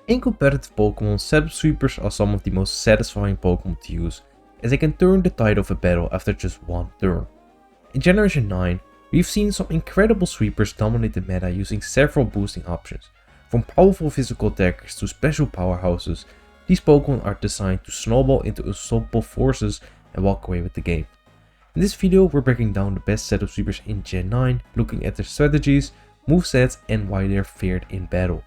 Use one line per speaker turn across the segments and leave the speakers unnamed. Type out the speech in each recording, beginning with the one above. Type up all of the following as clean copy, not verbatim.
In competitive Pokémon, setup sweepers are some of the most satisfying Pokémon to use, as they can turn the tide of a battle after just one turn. In Generation 9, we've seen some incredible sweepers dominate the meta using several boosting options. From powerful physical attackers to special powerhouses, these Pokémon are designed to snowball into unstoppable forces and walk away with the game. In this video, we're breaking down the best setup sweepers in Gen 9, looking at their strategies, movesets, and why they're feared in battle.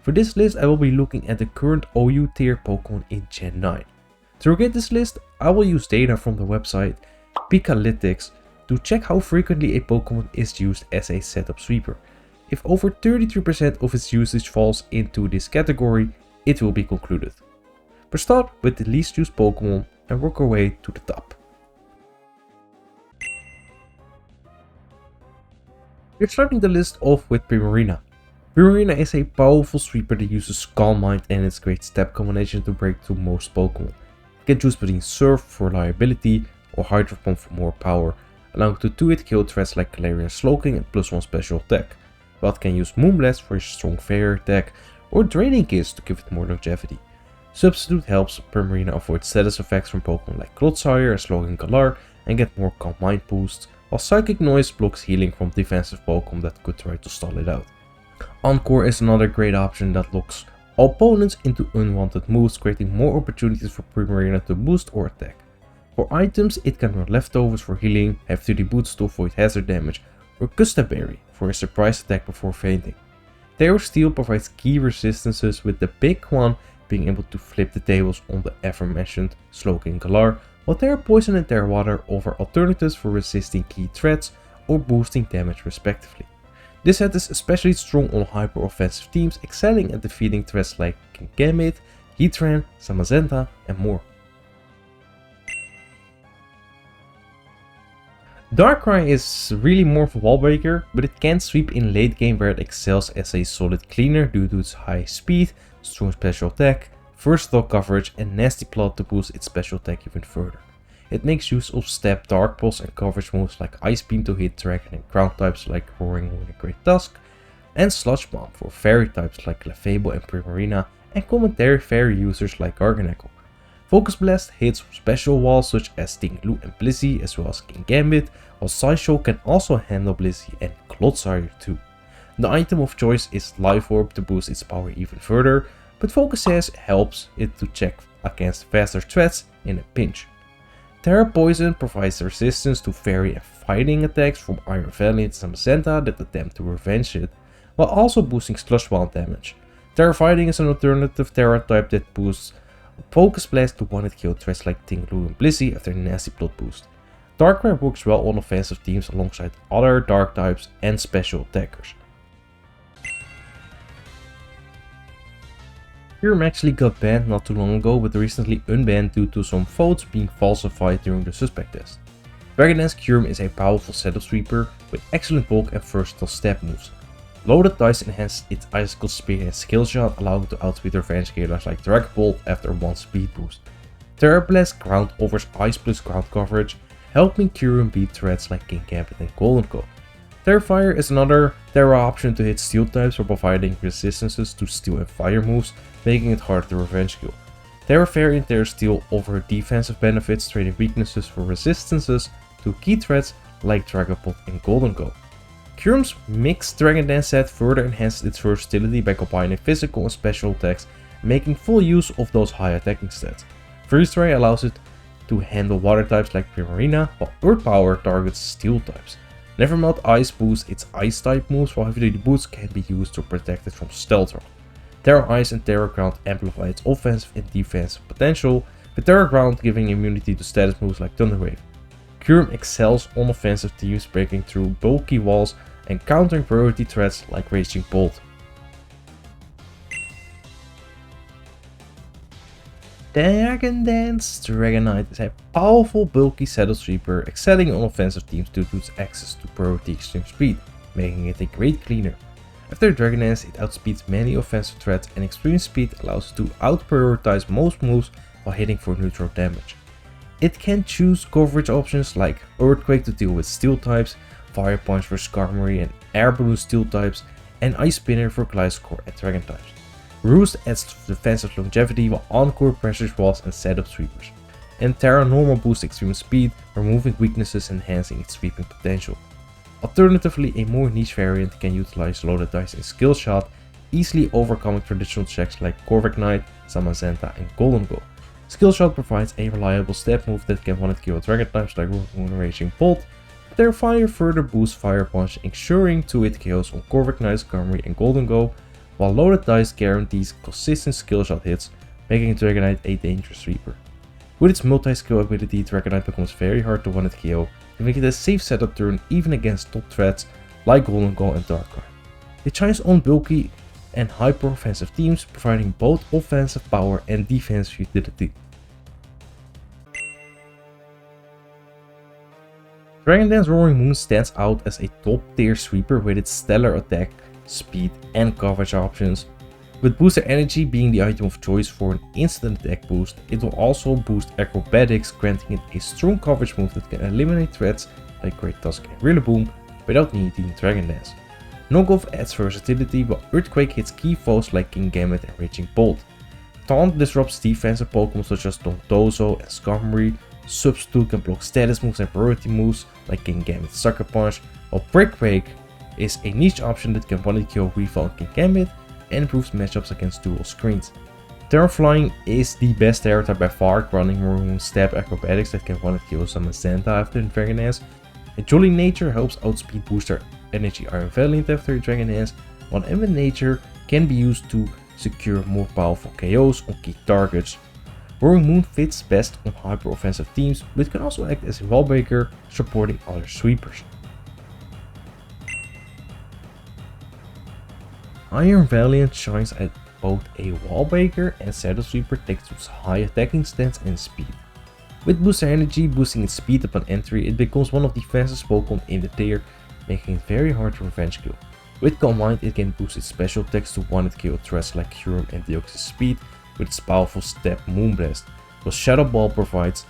For this list, I will be looking at the current OU tier Pokémon in Gen 9. To get this list, I will use data from the website Pikalytics to check how frequently a Pokémon is used as a setup sweeper. If over 33% of its usage falls into this category, it will be concluded. But start with the least used Pokémon and work our way to the top. We're starting the list off with Primarina. Primarina is a powerful sweeper that uses Calm Mind and its great step combination to break through most Pokémon. You can choose between Surf for reliability or Hydro Pump for more power, allowing to 2-hit kill threats like Galarian Slowking and +1 special attack, while it can use Moonblast for a strong fairy attack or Draining Kiss to give it more longevity. Substitute helps Primarina avoid status effects from Pokémon like Clodsire and Slowking Galar and get more Calm Mind boosts, while Psychic Noise blocks healing from defensive Pokémon that could try to stall it out. Encore is another great option that locks opponents into unwanted moves, creating more opportunities for Primarina to boost or attack. For items, it can run Leftovers for healing, have 3D boots to avoid hazard damage, or Gusta Berry for a surprise attack before fainting. Terror Steel provides key resistances, with the big one being able to flip the tables on the aforementioned Slowking Galar, while Terra Poison and Terra Water offer alternatives for resisting key threats or boosting damage respectively. This set is especially strong on hyper-offensive teams, excelling at defeating threats like Kingambit, Heatran, Zamazenta, and more. Darkrai is really more of a wall breaker, but it can sweep in late game where it excels as a solid cleaner due to its high speed, strong special attack, versatile coverage, and nasty plot to boost its special attack even further. It makes use of Step, Dark Pulse and coverage moves like Ice Beam to hit Dragon and ground types like Roaring Wind and Great Tusk, and Sludge Bomb for fairy types like Clefable and Primarina, and commentary fairy users like Garganacl. Focus Blast hits special walls such as Tinglu and Blissey as well as Kingambit, while Sideshow can also handle Blissey and Clodsire too. The item of choice is Life Orb to boost its power even further, but Focus Sash helps it to check against faster threats in a pinch. Terra Poison provides resistance to fairy and fighting attacks from Iron Valiant and Zamazenta that attempt to revenge it, while also boosting Slush Bomb damage. Terra Fighting is an alternative Terra type that boosts Focus Blast to one-hit kill threats like Tinglu and Blissey after a nasty plot boost. Darkrai works well on offensive teams alongside other dark types and special attackers. Kyurem actually got banned not too long ago, but recently unbanned due to some votes being falsified during the suspect test. Dragon Dance Kyurem is a powerful setup sweeper with excellent bulk and versatile step moves. Loaded Dice enhance its Icicle Spear and Skill Shot, allowing it to outspeed revenge scalers like Dragon Bolt after one speed boost. Terra Blast Ground offers Ice plus ground coverage, helping Kyurem beat threats like Kingambit and Goldenko. Terra Fire is another Terra option to hit Steel types for providing resistances to Steel and Fire moves, making it harder to revenge kill. Terra Fairy and Terra Steel offer defensive benefits, trading weaknesses for resistances to key threats like Dragapult and Goldenko. Kyurem's mixed Dragon Dance set further enhances its versatility by combining physical and special attacks, making full use of those high attacking stats. Freeze Ray allows it to handle water types like Primarina, while Earth Power targets steel types. Nevermelt Ice boosts its Ice type moves, while Heavy Duty Boots can be used to protect it from Stealth Rock. Terra Ice and Terra Ground amplify its offensive and defensive potential, with Terra Ground giving immunity to status moves like Thunder Wave. Kyurem excels on offensive teams, breaking through bulky walls and countering priority threats like Raging Bolt. Dragon Dance Dragonite is a powerful bulky setup sweeper, excelling on offensive teams due to its access to priority extreme speed, making it a great cleaner. After Dragon Dance, it outspeeds many offensive threats, and extreme speed allows it to out-prioritize most moves while hitting for neutral damage. It can choose coverage options like Earthquake to deal with steel types, Fire Punch for Skarmory and Air Balloon steel types, and Ice Spinner for Gliscor and Dragon types. Roost adds defensive longevity while Encore pressures walls and setup sweepers. And Terra normal boosts extreme speed, removing weaknesses and enhancing its sweeping potential. Alternatively, a more niche variant can utilize loaded dice in Skill Shot, easily overcoming traditional checks like Corviknight, Zamazenta and Golden Go. Skill Shot provides a reliable step move that can one-hit KO dragon types like Root Moon and Raging Bolt. Their fire further boosts Fire Punch, ensuring 2-hit KOs on Corviknight, Skarmory and Golden Go, while loaded dice guarantees consistent skill shot hits, making Dragonite a dangerous sweeper. With its multi-skill ability, Dragonite becomes very hard to one-hit KO, making it a safe setup turn even against top threats like Golden Go and Darkrai. It shines on bulky and hyper-offensive teams, providing both offensive power and defensive utility. Dragon Dance Roaring Moon stands out as a top-tier sweeper with its stellar attack, speed and coverage options. With Booster Energy being the item of choice for an instant attack boost, it will also boost acrobatics, granting it a strong coverage move that can eliminate threats like Great Tusk and Rillaboom without needing Dragon Dance. Knockoff adds versatility while Earthquake hits key foes like Kingambit and Raging Bolt. Taunt disrupts defensive Pokemon such as Dondozo and Skarmory. Substitute can block status moves and priority moves like Kingambit Sucker Punch, while Brick Break is a niche option that can one-hit KO Weavile and Kingambit and improves matchups against dual screens. Terra Flying is the best Terra type by far, granting Maroon Stab acrobatics that can one-hit KO Zamazenta after Dragon Dance. And Jolly Nature helps outspeed Booster Energy Iron Valiant after Dragon Dance, while Ember Nature can be used to secure more powerful KOs on key targets. Roaring Moon fits best on hyper offensive teams, but can also act as a wall breaker, supporting other sweepers. Iron Valiant shines at both a wall breaker and setup sweeper thanks to its high attacking stance and speed. With Booster Energy boosting its speed upon entry, it becomes one of the fastest Pokemon in the tier, making it very hard to revenge kill. With Combined, it can boost its special attacks to one-hit KO threats like Kyurem and Deoxys Speed with its powerful step Moonblast, while Shadow Ball provides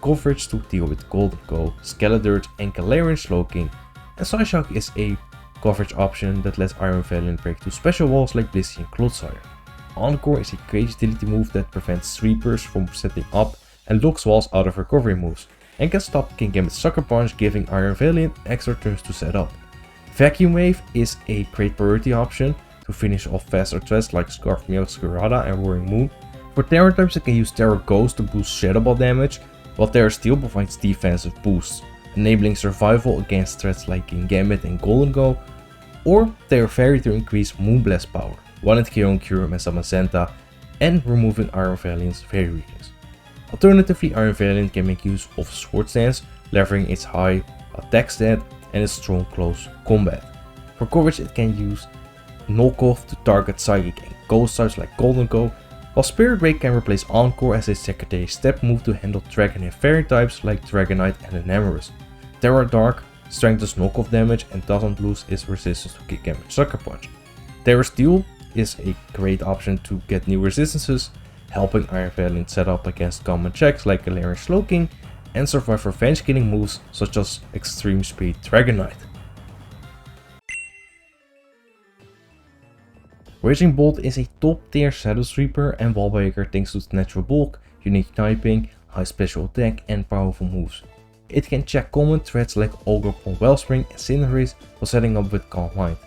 coverage to deal with Golden Go, Skeledirge and Galarian Slowking, and Psyshock is a coverage option that lets Iron Valiant break through special walls like Blissey and Clodsire. Encore is a great utility move that prevents sweepers from setting up and locks walls out of recovery moves, and can stop Kingambit's Sucker Punch, giving Iron Valiant extra turns to set up. Vacuum Wave is a great priority option to finish off faster threats like Scarfmeow, Skurada and Roaring Moon. For Terra types, it can use Terra Ghost to boost Shadow Ball damage, while Terra Steel provides defensive boosts, enabling survival against threats like Kingambit and Golden Go, or Terra Fairy to increase Moonblast power, one-hit KO on Kyurem and Zamazenta, and removing Iron Valiant's Fairy weakness. Alternatively, Iron Valiant can make use of Sword Stance, leveraging its high attack stat and its strong close combat. For coverage, it can use Knockoff to target Psychic and Ghost types like Golden Go, while Spirit Break can replace Encore as a secondary step move to handle Dragon and Fairy types like Dragonite and Enamorus. Terra Dark strengthens knockoff damage and doesn't lose its resistance to Kingambit Sucker Punch. Terra Steel is a great option to get new resistances, helping Iron Valiant set up against common checks like Galarian Slowking and survive revenge killing moves such as Extreme Speed Dragonite. Raging Bolt is a top tier Shadow Sweeper and wall breaker thanks to its natural bulk, unique typing, high special attack and powerful moves. It can check common threats like Ogre-Pond Wellspring and Cinderace while setting up with Calm Mind.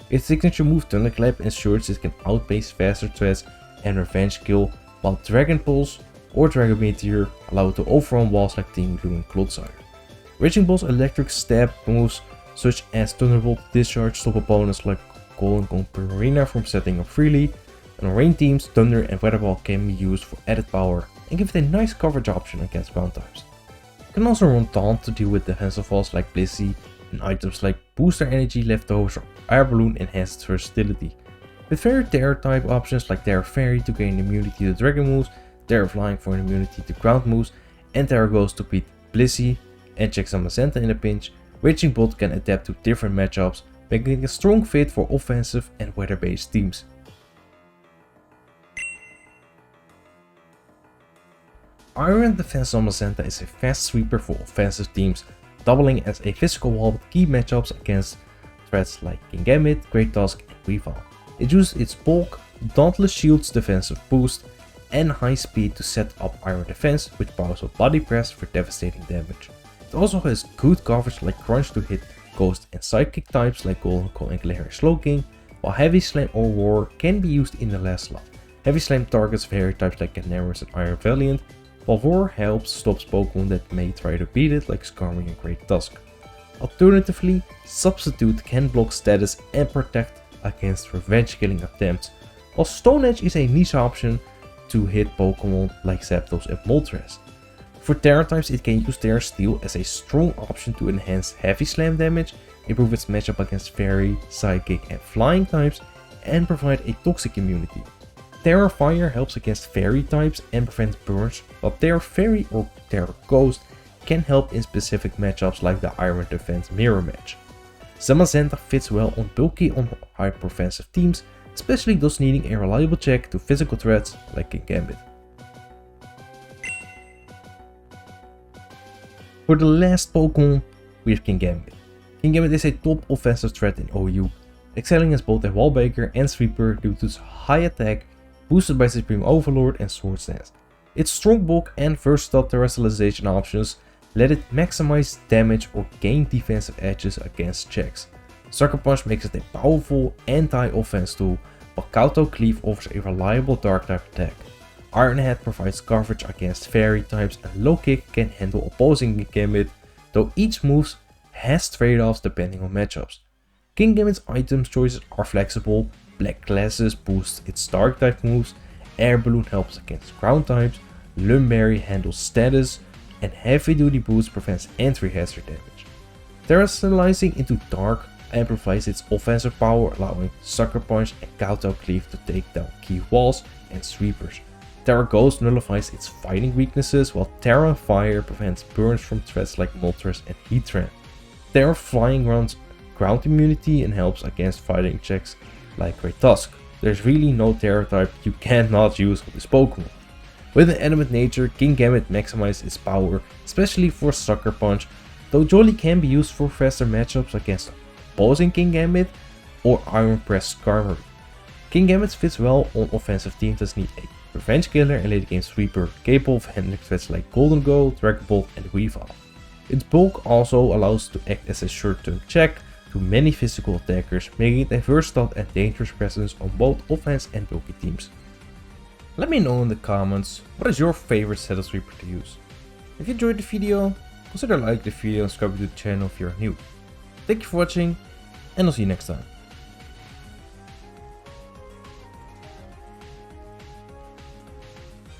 Its signature move Thunderclap ensures it can outpace faster threats and revenge kill, while Dragon Pulse or Dragon Meteor allow it to overrun walls like Team Blue and Clodsire. Raging Bolt's electric stab moves such as Thunderbolt Discharge stop opponents like Golden Go and Primarina from setting up freely, and on rain teams, Thunder and Weather Ball can be used for added power and give it a nice coverage option against ground types. You can also run Taunt to deal with defensive walls like Blissey, and items like Booster Energy, Leftovers or Air Balloon enhance its versatility. With very Terra type options like Terra Fairy to gain immunity to Dragon moves, Terra Flying for an immunity to ground moves, and Terra Ghost to beat Blissey and check Zamazenta in a pinch, Raging Bolt can adapt to different matchups, making it a strong fit for offensive and weather-based teams. Iron Defense Zamazenta is a fast sweeper for offensive teams, doubling as a physical wall with key matchups against threats like Kingambit, Great Tusk and Weavile. It uses its bulk, Dauntless Shield's defensive boost, and high speed to set up Iron Defense, which powers up Body Press for devastating damage. It also has good coverage like Crunch to hit Ghost and Psychic types like Golden Call and Galarian Slowking, while Heavy Slam or Roar can be used in the last slot. Heavy Slam targets Fairy types like Canaris and Iron Valiant, while Roar helps stops Pokemon that may try to beat it like Skarmory and Great Tusk. Alternatively, Substitute can block status and protect against revenge killing attempts, while Stone Edge is a niche option to hit Pokemon like Zapdos and Moltres. For Terra types, it can use Terra Steel as a strong option to enhance Heavy Slam damage, improve its matchup against Fairy, Psychic and Flying types, and provide a toxic immunity. Terra Fire helps against Fairy types and prevents burns, while Terra Fairy or Terra Ghost can help in specific matchups like the Iron Defense Mirror match. Zamazenta fits well on bulky on high offensive teams, especially those needing a reliable check to physical threats like Kingambit. For the last Pokemon, we have Kingambit. Kingambit is a top offensive threat in OU, excelling as both a wall breaker and sweeper due to its high attack, boosted by Supreme Overlord and Swords Dance. Its strong bulk and versatile terrestrialization options let it maximize damage or gain defensive edges against checks. Sucker Punch makes it a powerful anti-offense tool, while Kowtow Cleave offers a reliable dark type attack. Iron Head provides coverage against Fairy types, and Low Kick can handle opposing Kingambit, though each move has trade-offs depending on matchups. Kingambit's item choices are flexible. Black Glasses boosts its dark type moves, Air Balloon helps against ground types, Lumberry handles status, and Heavy Duty Boost prevents entry hazard damage. Terrestrializing into dark amplifies its offensive power, allowing Sucker Punch and Kowtow Cleave to take down key walls and sweepers. Terra Ghost nullifies its fighting weaknesses, while Terra Fire prevents burns from threats like Moltres and Heatran. Terra Flying runs ground immunity and helps against fighting checks like Great Tusk. There's really no Terra type you cannot use with this Pokemon. With an adamant nature, Kingambit maximizes its power, especially for Sucker Punch, though Jolly can be used for faster matchups against opposing Kingambit or Iron Press Skarmory. Kingambit fits well on offensive teams that need a revenge killer and late game sweeper, capable of handling threats like Golden Go, Dragon Bolt and Weavile. Its bulk also allows to act as a short-term check to many physical attackers, making it a versatile and dangerous presence on both offense and bulky teams. Let me know in the comments what is your favorite setup sweeper to use. If you enjoyed the video, consider liking the video and subscribing to the channel if you're new. Thank you for watching, and I'll see you next time.